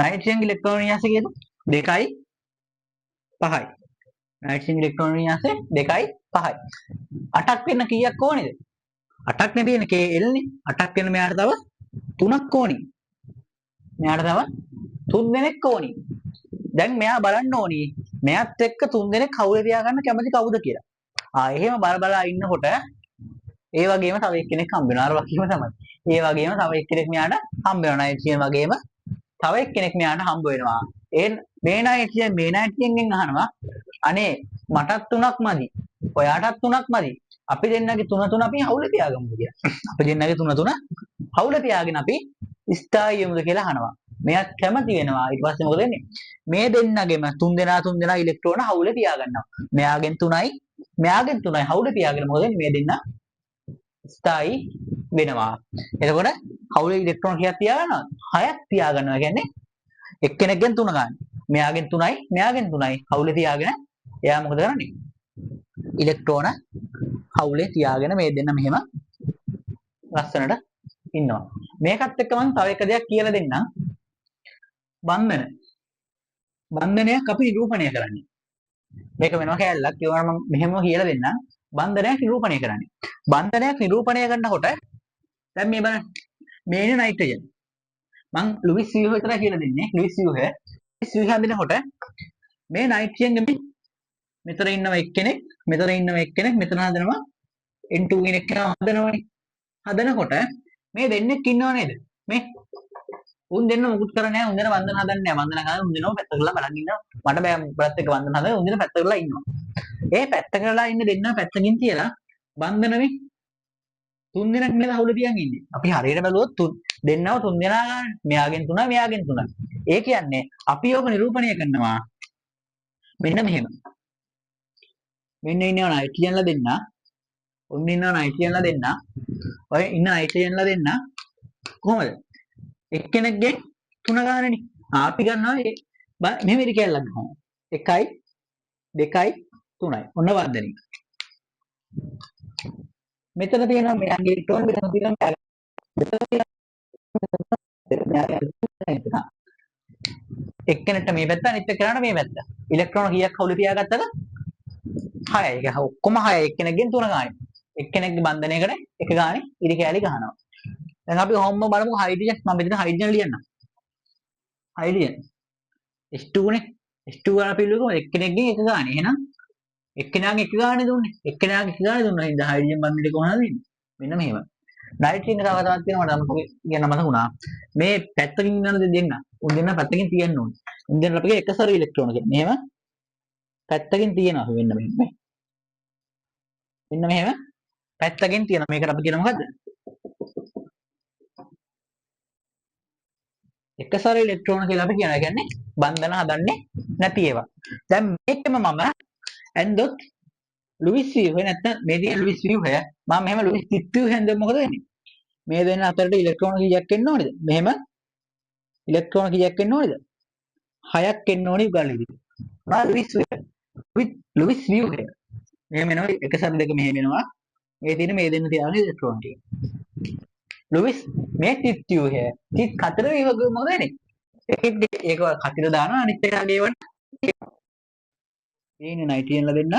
නයිට්‍රජන් ඉලෙක්ට්‍රෝන වින්‍යාසය කියන 2යි 5යි. නයිට්‍රජන් ඉලෙක්ට්‍රෝන වින්‍යාසය 2යි 5යි. 8ක් වෙන්න කීයක් ඕනේද? 8ක් නේ තියෙන්නේ Kl නේ. 8ක් වෙන මෙයාට තව 3ක් ඕනි. මෙයාට තව 3 දෙනෙක් ඕනි. දැන් මෙයා බලන්න ඕනි මෙයාත් එක්ක 3 දෙනෙක් කවුද තියාගන්න කැමති කවුද කියලා. එහෙම බල ඉන්නකොට ඒ වගේම තව එක්කෙනෙක් හම්බ වෙනවා. අර වගේම තමයි. ඒ වගේම තව එක්කෙනෙක් මෙයාට හම්බ වෙනවා. නයිට්‍රියන් වගේම තව එක්කෙනෙක් මෙයාට හම්බ වෙනවා. මේ නයිට්‍රියන්ගෙන් අහනවා අනේ මටත් තුනක් මදි. ඔයාටත් තුනක් මදි. අපි දෙන්නගේ තුන අපි හවුල තියාගමුද කියලා. අපි දෙන්නගේ තුන හවුල තියාගෙන අපි ස්ථායී යමුද කියලා අහනවා. මෙයාත් කැමති වෙනවා. ඊට පස්සේ මොකද වෙන්නේ? මේ දෙන්නගෙම තුන් දෙනා ඉලෙක්ට්‍රෝන හවුල තියාගන්නවා. මෙයාගෙන් 3යි හවුල තියාගෙන මොකද වෙන්නේ? මේ දෙන්න ස්ථායී වෙනවා. එතකොට හවුලේ ඉලෙක්ට්‍රෝන කීයක් තියාගන්නවද? 6ක් තියාගන්නවා. කියන්නේ එක්කෙනෙක්ගෙන් 3 ගන්න. මෙයාගෙන් 3යි හවුලේ තියාගෙන එයා මොකද කරන්නේ? ඉලෙක්ට්‍රෝන හවුලේ තියාගෙන මේ දෙන්න මෙහෙම ලස්සනට ඉන්නවා. මේකත් එක්ක මම තව එක දෙයක් කියලා දෙන්නම්. බන්ධනයක් අපි නිරූපණය කරන්නේ. මේක වෙනවා කැලලක්. ඒවම මම මෙහෙම කියලා දෙන්නම්. බන්ධනයක් නිරූපණය කරන්නේ. බන්ධනයක් නිරූපණය කරනකොට දැන් මේ බලන්න. මේ ඉන්නේ නයිට්‍රජන්. මම ලුයිස් ව්‍යුහ විතර කියලා දෙන්නේ. ලුයිස් ව්‍යුහ හඳිනකොට මේ නයිට්‍රජන් ගෙමි මෙතන ඉන්නව එක්කෙනෙක්, මෙතන ඉන්නව එක්කෙනෙක්, මෙතන හදනවා N2 කෙනෙක් හදනවනේ. හදනකොට මේ දෙන්නෙක් ඉන්නව නේද? මේ උන් දෙන්න මුකුත් කරන්නේ නැහැ. උන් දෙන්න වන්දන හදන්නේ නැහැ. වන්දන කරලා උන් දෙන්නව පැත්ත කරලා බලන් ඉන්නවා. මට බෑ බ්‍රත් එක වන්දන හදලා උන් දෙන්න පැත්ත කරලා ඉන්නවා. ඒ පැත්ත කරලා ඉන්න දෙන්න පැත්තකින් තියලා බන්ධනෙ තුන් දෙනෙක් නේද හවුල තියන් ඉන්නේ. අපි හරියට බැලුවොත් දෙන්නව තුන් දෙනා ගන්න. මෙයාගෙන් 3යි. ඒ කියන්නේ අපි ඕක නිරූපණය කරනවා. මෙන්න මෙහෙම. මෙන්න ඉන්නවා නයිට්‍රජන්ලා දෙන්න. ඔන්න ඉන්නවා නයිට්‍රජන්ලා දෙන්න. ඔය ඉන්න නයිට්‍රජන්ලා දෙන්න කොහමද? එක්කෙනෙක්ගෙන් 3 ගන්නනේ. අපි ගන්නවා මෙහෙම ඉරි කැල්ලක් ගන්නවා. 1යි 2යි 3යි. ඔන්න වර්ධනය. මෙතන තියෙනවා මෙයාගේ ඉලෙක්ට්‍රෝන මෙතන තියෙනවා එක්කෙනෙක්ට මේ පැත්ත අනිත් එක්කෙනාට මේ පැත්ත. ඉලෙක්ට්‍රෝන කීයක් හවුල තියාගත්තද? 6යි. ඒක ඔක්කොම 6යි. එක්කෙනෙක්ගෙන් 3 ගානේ. එක්කෙනෙක්ගේ බන්ධනයකට එක ගානේ ඉරි කැලි ගහනවා. දැන් අපි හොම්ම බලමු හයිඩ්‍රජන්. මම මෙතන හයිඩ්‍රජන් ලියන්නම්. හයිඩ්‍රජන් H2 නේ. H2 ගාන පිළිවෙලක එක්කෙනෙක්ගෙන් එක ගානේ. එහෙනම් එක්කෙනාගේ එක ගානේ දුන්නේ. එක්කෙනාගේ එක ගානේ දුන්නා. ඉතින් හයිඩ්‍රජන් බන්ධනය කොහොමද දෙන්නේ? මෙන්න මෙහෙම. නයිට්‍රජන් තව තවත් තියෙනවා මට කියන්න මතක වුණා. මේ පැත්තකින් ඉන්නන දෙන්න. උන් දෙන්න පැත්තකින් තියන්න ඕනේ. උන් දෙන්න අපිට එක සැර ඉලෙක්ට්‍රෝන කියන්නේ. මෙහෙම පැත්තකින් තියෙනවා මෙන්න මෙහෙම. මෙන්න මෙහෙම පැත්තකින් තියෙනවා. මේකට අපි කියන මොකද්ද? එක සැර ඉලෙක්ට්‍රෝන කියලා අපි කියනවා. කියන්නේ බන්ධන හදන්නේ නැති ඒවා. දැන් මේකෙම මම ඇන්දොත් ලුයිස් ව්‍යුහය නැත්නම් මේ තියෙන ලුයිස් ව්‍යුහය මම මෙහෙම ලුයිස් ව්‍යුහය ඇන්දොත් මොකද වෙන්නේ? මේ දෙන්න අතරට ඉලෙක්ට්‍රෝන කීයක් එන්න ඕනේද? මෙහෙම ඉලෙක්ට්‍රෝන කීයක් එන්න ඕනේද? 6ක් එන්න ඕනේ උගල්ලි විදිහට. මා ලුයිස් ව්‍යුහය. මෙහෙම එනවා එක සැර දෙක මෙහෙම එනවා. මේ තියෙන මේ දෙන්න තියාගෙන ඉලෙක්ට්‍රෝන ටික. ලුයිස් මේ තිත් ව්‍යුහය. තිත් කතර ව්‍යුහක මොකද වෙන්නේ? ඒක කතර දානවා අනිත් එකගේ වට. මේ නයිට්‍රජන්ලා දෙන්න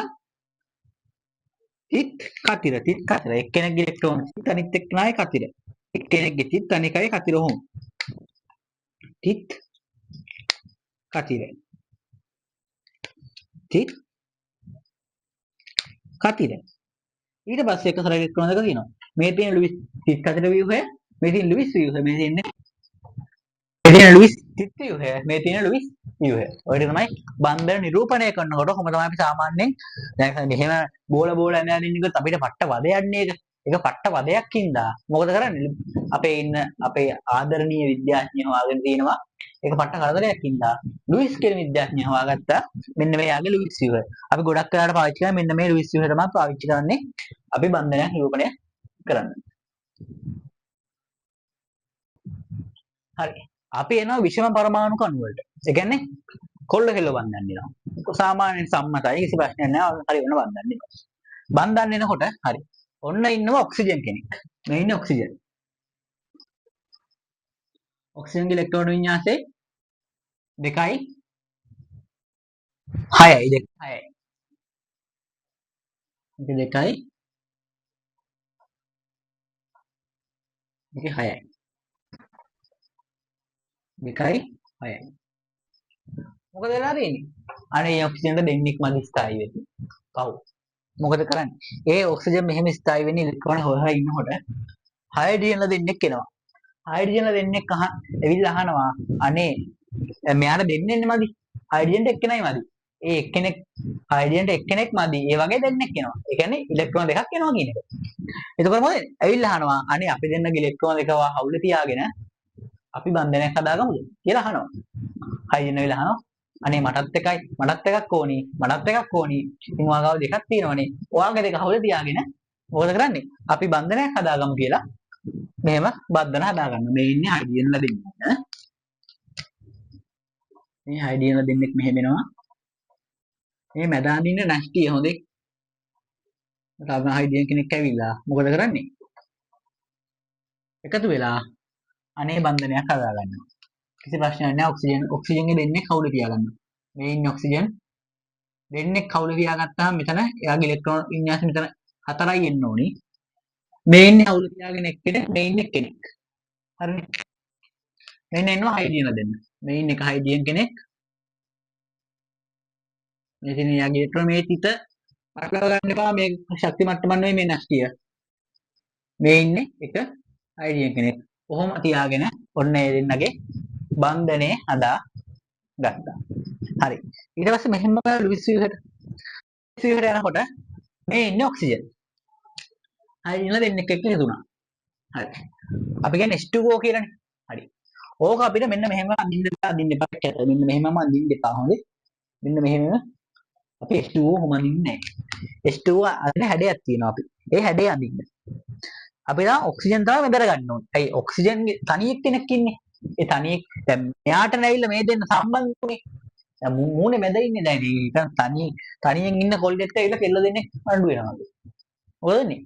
තිත් කතර එක්කෙනෙක්ගේ ඉලෙක්ට්‍රෝන තිත් අනිත් එක්කෙනාගේ කතර. එක්කෙනෙක්ගේ තිත් අනිකගේ කතර හොම්. තිත් කතර. තිත් කතර. ඊට පස්සේ එක සැර ඉලෙක්ට්‍රෝන දෙක තියෙනවා. මේ තියෙන ලුයිස් තිත් කතර ව්‍යුහය, මේ තියෙන ලුයිස් ව්‍යුහය, මේ තියෙන ලුයිස් තිත් ව්‍යුහය, මේ තියෙන ලුයිස් ව්‍යුහය. ඔය ටික තමයි බන්ධන නිරූපණය කරනකොට කොහොම තමයි අපි සාමාන්‍යයෙන් දැන් මෙහෙම බෝල ඇනලා ඉන්නකොට අපිට පට්ට වදයක් නේද? ඒක පට්ට වදයක් හින්දා මොකද කරන්නේ? අපේ ආදරණීය විද්‍යාඥයෝ හොයාගෙන තිනවා. ඒක පට්ට කරදරයක් හින්දා ලුයිස් කියන විද්‍යාඥයා හොයාගත්තා මෙන්න මේ යාගේ ලුයිස් ව්‍යුහය. අපි ගොඩක් වෙලාවට පාවිච්චි කරන්නේ මෙන්න මේ ලුයිස් ව්‍යුහය තමයි පාවිච්චි කරන්නේ අපි බන්ධනයක් නිරූපණය කරන්න. හරි. අපි එනවා විෂම පරමාණු කණු වලට. ඒ කියන්නේ කොල්ල කෙල්ල බන්ධන දෙනවා. සාමාන්‍යයෙන් සම්මතයි කිසි ප්‍රශ්නයක් නැහැ. හරි වෙන බන්ධන දෙනවා. බන්ධන දෙනකොට හරි. ඔන්න ඉන්නවා ඔක්සිජන් කෙනෙක්. මේ ඉන්නේ ඔක්සිජන්. ඔක්සිජන්ගේ ඉලෙක්ට්‍රෝන වින්‍යාසය 2යි 6යි 2යි. මේක 2යි. මේක 6යි. 2යි 6යි. මොකද වෙලා තියෙන්නේ? අනේ ඔක්සිජන්ට දෙන්නෙක් මදි ස්ථායි වෙන්නේ. පව්. මොකද කරන්නේ? ඒ ඔක්සිජන් මෙහෙම ස්ථායි වෙන්නේ ඉලෙක්ට්‍රෝන හොයලා ඉන්නකොට හයිඩ්‍රජන්ලා දෙන්නෙක් එනවා. හයිඩ්‍රජන්ලා දෙන්නෙක් ඇවිල්ලා අහනවා අනේ මෙයාට දෙන්නෙන්නේ මදි. හයිඩ්‍රජන්ට එක්කෙනයි මදි. ඒ එක්කෙනෙක් හයිඩ්‍රජන්ට එක්කෙනෙක් මදි. ඒ වගේ දෙන්නෙක් එනවා. ඒ කියන්නේ ඉලෙක්ට්‍රෝන දෙකක් එනවා කියන එක. එතකොට මොකද? ඇවිල්ලා අහනවා අනේ අපි දෙන්නගේ ඉලෙක්ට්‍රෝන දෙක අවුල තියාගෙන අපි බන්ධනයක් හදාගමුද කියලා අහනවා. හයිඩ්‍රජන් ඇවිල්ලා අහනවා අනේ මටත් එකක් ඕනි මටත් එකක් ඕනි. ඉතින් ඔයාගාව දෙකක් තියෙනවනේ. ඔයාගේ දෙක අවුල තියාගෙන මොකද කරන්නේ? අපි බන්ධනයක් හදාගමු කියලා මෙහෙම බන්ධන හදාගන්න. මේ ඉන්නේ හයිඩ්‍රජන්ලා දෙන්නේ. මේ හයිඩ්‍රජන්ලා දෙන්නෙක් මෙහෙම එනවා. මේ මැදාන ඉන්න නැස්ටිය හොඳේ. තව හයිඩ්‍රජන් කෙනෙක් ඇවිල්ලා මොකද කරන්නේ? එකතු වෙලා අනේ බන්ධනයක් හදාගන්නවා. කිසි ප්‍රශ්නයක් නැහැ. ඔක්සිජන් දෙන්නේ කවුද තියාගන්නවා. මේ ඉන්නේ ඔක්සිජන් දෙන්නේ කවුද තියාගත්තාම මෙතන එයාගේ ඉලෙක්ට්‍රෝන වින්‍යාස මෙතන 4යි එන්න ඕනි. මේ ඉන්නේ කවුද තියාගෙන එක්කෙනෙක් මේ ඉන්නේ කෙනෙක්. හරිනේ. මෙන්න එනවා හයිඩ්‍රජන් දෙන්න. මේ ඉන්නේ එක හයිඩ්‍රජන් කෙනෙක්. මෙතන එයාගේ ඉලෙක්ට්‍රෝන මේ තිත අටලව ගන්න එපා. මේ ශක්ති මට්ටම නෙවෙයි මේ නැස්ටිය. මේ ඉන්නේ එක හයිඩ්‍රජන් කෙනෙක්. කොහොම තියාගෙන ඔන්න ඒ දෙන්නගේ බන්ධනේ හදා ගත්තා. හරි. ඊට පස්සේ මෙහෙම ලුයිස් වීහට යනකොට මේ ඉන්නේ ඔක්සිජන්. හයිඩ්‍රජන් දෙන්නෙක් එක්ක හදුනා. හරි. අපි කියන්නේ H2O කියලානේ. හරි. ඕක අපිට මෙන්න මෙහෙම අඳින්න එපා කැට. මෙන්න මෙහෙමම අඳින්න එපා හොඳේ. මෙන්න මෙහෙම අපි H2O කොහොම අඳින්නේ නැහැ. H2O අඳින හැඩයක් තියෙනවා අපි. ඒ හැඩය අඳින්න. අපි දැන් ඔක්සිජන් තමයි මෙතන ගන්න ඕනේ. ඇයි ඔක්සිජන්ගේ තනියෙක් කෙනෙක් ඉන්නේ. ඒ තනියෙක් දැන් මෙයාට නැවිලා මේ දෙන්න සම්බන්ධුනේ. දැන් මූණේ මැද ඉන්නේ දැන් නිකන් තනියෙන් ඉන්න කොල්ලෙක්ට ඇවිල්ලා කෙල්ල දෙන්නේ අඬු වෙනවා. මොකදනේ?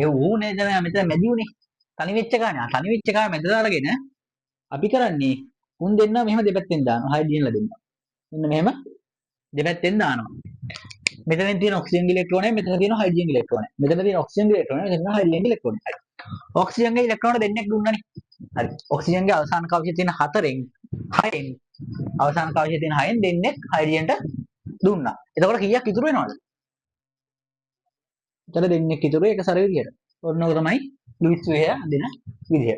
ඒ ඌනේ දැන් මෙතන මැදි උනේ. තනි වෙච්ච ගානේ. තනි වෙච්ච ගාන මැද දාලාගෙන අපි කරන්නේ උන් දෙන්න මෙහෙම දෙපැත්තෙන් දානවා. හයිඩ්‍රජන්ලා දෙන්න. මෙන්න මෙහෙම දෙපැත්තෙන් දානවා. මෙතනින් තියෙන ඔක්සිජන් ඉලෙක්ට්‍රෝනය මෙතන තියෙන හයිඩ්‍රජන් ඉලෙක්ට්‍රෝනය. මෙතන තියෙන ඔක්සිජන් ඉලෙක්ට්‍රෝනය මෙතන තියෙන හයිඩ්‍රජන් ඉලෙක්ට්‍රෝනය. හරි. ඔක්සිජන්ගේ ඉලෙක්ට්‍රෝන දෙන්නෙක් දුන්නනේ. හරි. ඔක්සිජන්ගේ අවසාන කවචයේ තියෙන 6න් අවසාන කවචයේ තියෙන 6න් දෙන්නෙක් හයිඩ්‍රජන්ට දුන්නා. එතකොට කීයක් ඉතුරු වෙනවද? එතන දෙන්නෙක් ඉතුරු එක සැර විදියට. ඔන්නෝක තමයි ලුයිස් වේය දෙන විදිය.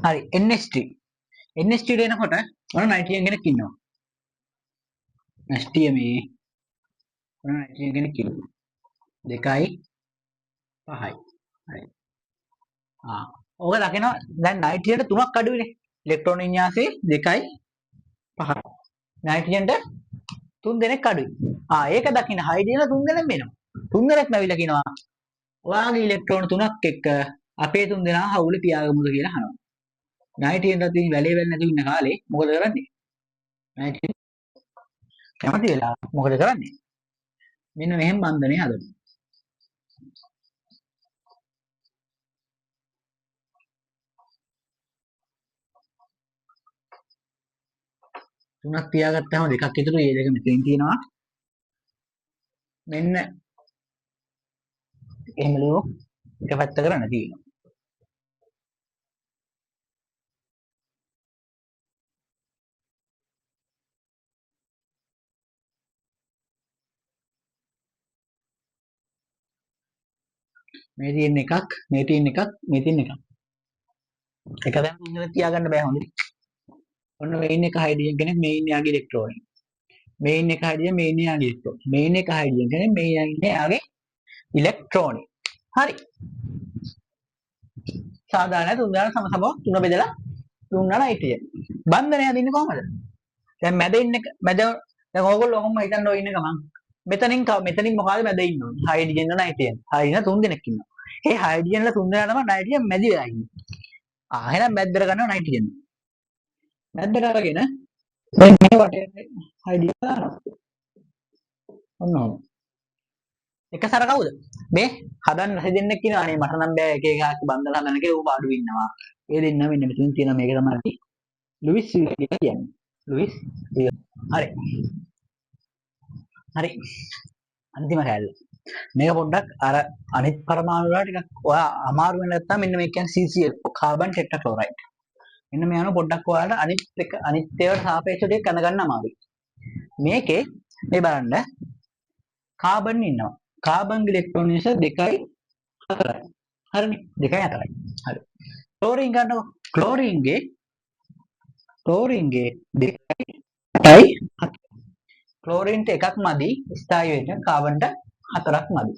හරි. NH3 දෙනකොට ඔන්න නයිට්‍රජන් කෙනෙක් ඉන්නවා. නැස්ටිය මේ ඔන්න නයිට්‍රජන් කෙනෙක් ඉන්නවා. 2යි 5යි. හරි. ඕක දකිනවා දැන් නයිට්‍රජන්ට 3ක් අඩුයිනේ. ඉලෙක්ට්‍රෝන වින්‍යාසයේ 2යි 5යි. නයිට්‍රජන්ට 3 දෙනෙක් අඩුයි. ඒක දකින්න හයිඩ්‍රජන් 3 දෙනෙක් වෙනවා. 3 දෙනෙක් නැවිලා කියනවා ඔයාගේ ඉලෙක්ට්‍රෝන 3ක් එක්ක අපේ 3 දෙනා හවුල තියාගමුද කියලා අහනවා. නයිට්‍රජන්ට ඉතින් වැලේ වැල් නැති ඉන්න කාලේ මොකද කරන්නේ? නයිට්‍රජන් කැමති වෙලා මොකද කරන්නේ? මෙන්න මෙහෙම බන්ධනය හදනවා. තුනක් තියාගත්තාම දෙකක් ඉතුරු. මේ දෙක මෙතෙන් තියෙනවා. මෙන්න එහෙම ලියුවොත් එක පැත්ත කරන්න තියෙනවා. මේ තියෙන එකක්, මේ තියෙන එකක්, මේ තියෙන එකක්. එක දැන් තුන්දෙනෙක් තියාගන්න බෑ හොඳේ. ඔන්න මේ ඉන්න එක හයිඩ්‍රජන් කෙනෙක්, මේ ඉන්නේ යාගේ ඉලෙක්ට්‍රෝන. මේ ඉන්න එක හයිඩ්‍රජන්, මේ ඉන්නේ යාගේ ඉලෙක්ට්‍රෝන. මේ ඉන්න එක හයිඩ්‍රජන් කෙනෙක්, මේ ඉන්නේ යාගේ ඉලෙක්ට්‍රෝන. හරි. සාධාරණ තුන් දෙනා සම තුන බෙදලා දුන්නා නයිට්‍රජන්. බන්ධනය හදින්නේ කොහමද? දැන් මැද දැන් ඕගොල්ලෝ ඔහොම හිතන්න ඔය ඉන්න ගමන් මෙතනින් මොකද මැද ඉන්න ඕනේ? Hydrogen nitrogen. හයිඩ්‍රජන් තුන් දෙනෙක් ඉන්නවා. ඒ හයිඩ්‍රජන්ලා තුන් දෙනා තමයි නයිට්‍රජන් මැදි වෙලා ඉන්නේ. එහෙනම් මැද්දට ගන්නවා නයිට්‍රජන්. මැද්දට අරගෙන දැන් මේ වටේ හයිඩ්‍රජන් දානවා. ඔන්න ඔහොම. එක සැර කවුද? මේ හදන්න හදෙන්නෙක් කියනවා අනේ මට නම් බෑ එක එකක් බන්ධන හදන්න කියලා ඌ පාඩු ඉන්නවා. ඒ දෙන්න මෙන්න මෙතන තියෙන මේක තමයි ලුයිස් කියලා කියන්නේ. ලුයිස් හරි. හරි. අන්තිම කැලේ. මේක පොඩ්ඩක් අර අනිත් පරමාණු වල ටිකක් ඔයා අමාරු වෙන නැත්තම් මෙන්න මේ කියන්නේ CCl කාබන් ටෙට්‍රාක්ලෝරයිඩ්. මෙන්න මේ අණු පොඩ්ඩක් ඔයාලට අනිත් ඒවාට සාපේක්ෂව ටිකක් අඳ ගන්න අමාරුයි. මේකේ මේ බලන්න කාබන් ඉන්නවා. කාබන් ඉලෙක්ට්‍රෝන නිසා 2යි 4යි. හරිනේ 2යි 4යි. හරි. ක්ලෝරින් ගන්නකො. ක්ලෝරින්ගේ 2යි 8යි. ක්ලෝරින්ට එකක් මදි ස්ථායී වෙන්න කාබන්ට 4ක් මදි.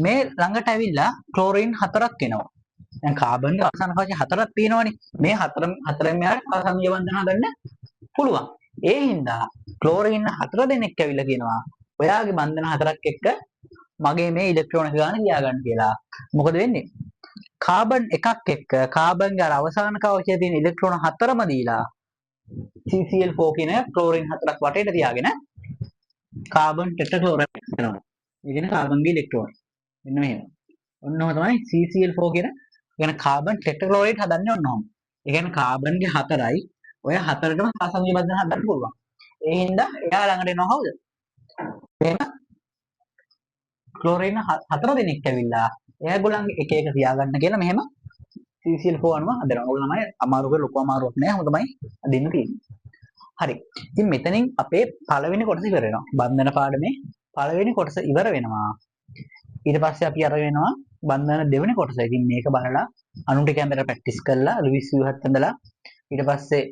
මේ ළඟට ඇවිල්ලා ක්ලෝරින් 4ක් එනවා. දැන් කාබන්ගේ අවසාන කවචය 4ක් තියෙනවනේ. මේ 4න් මෙහාට සංයෝජන බන්ධන හදන්න පුළුවන්. ඒ හින්දා ක්ලෝරින් 4 දෙනෙක් ඇවිල්ලා කියනවා ඔයාගේ බන්ධන 4ක් එක්ක මගේ මේ ඉලෙක්ට්‍රෝන ගාන ලියාගන්න කියලා. මොකද වෙන්නේ? කාබන් එකක් එක්ක කාබන්ගේ අවසාන කවචයේ තියෙන ඉලෙක්ට්‍රෝන 4ම දීලා CCl4 කියන ක්ලෝරින් 4ක් වටේට තියාගෙන කාබන් ටෙට්‍රාක්ලෝරයිඩ් කරනවා. ඒ කියන්නේ කාබන්ගේ ඉලෙක්ට්‍රෝන. මෙන්න මෙහෙම. ඔන්නෝම තමයි CCl4 කියන කියන්නේ කාබන් ටෙට්‍රාක්ලෝරයිඩ් හදන්නේ ඔන්නෝම. ඒ කියන්නේ කාබන්ගේ 4යි ඔය 4ටම සාසංජ බන්ධන හදන්න පුළුවන්. ඒ හින්දා එයා ළඟට එනවා කවුද? එහෙම ක්ලෝරින් 4 දෙනෙක් ඇවිල්ලා එයාගොල්ලන්ගේ එක එක තියාගන්න කියලා මෙහෙම CCl4 අණුව හදනවා. ඕගොල්ලෝ තමයි අමාරු කරලා ලොකු අමාරුවක් නෑ. හොඳමයි දෙන්න තියෙන්නේ. හරි. ඉතින් මෙතනින් අපේ පළවෙනි කොටස ඉවර වෙනවා. බන්ධන පාඩමේ පළවෙනි කොටස ඉවර වෙනවා. ඊට පස්සේ අපි අර වෙනවා බන්ධන දෙවෙනි කොටස. ඉතින් මේක බලලා අණු ටික ඇඳලා ප්‍රැක්ටිස් කරලා ලුයිස් ව්‍යුහත් ඇඳලා ඊට පස්සේ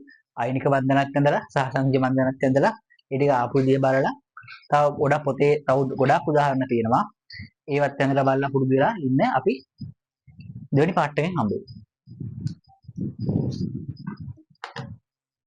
අයනික බන්ධනත් ඇඳලා සහසංජ බන්ධනත් ඇඳලා ඒ ටික ආපු විදිය බලලා තව ගොඩක් පොතේ තව ගොඩක් උදාහරණ තියෙනවා. ඒවත් ඇඳලා බලලා පුරුදු වෙලා ඉන්න අපි දෙවෙනි පාර්ට් එකෙන් හම්බ වෙමු.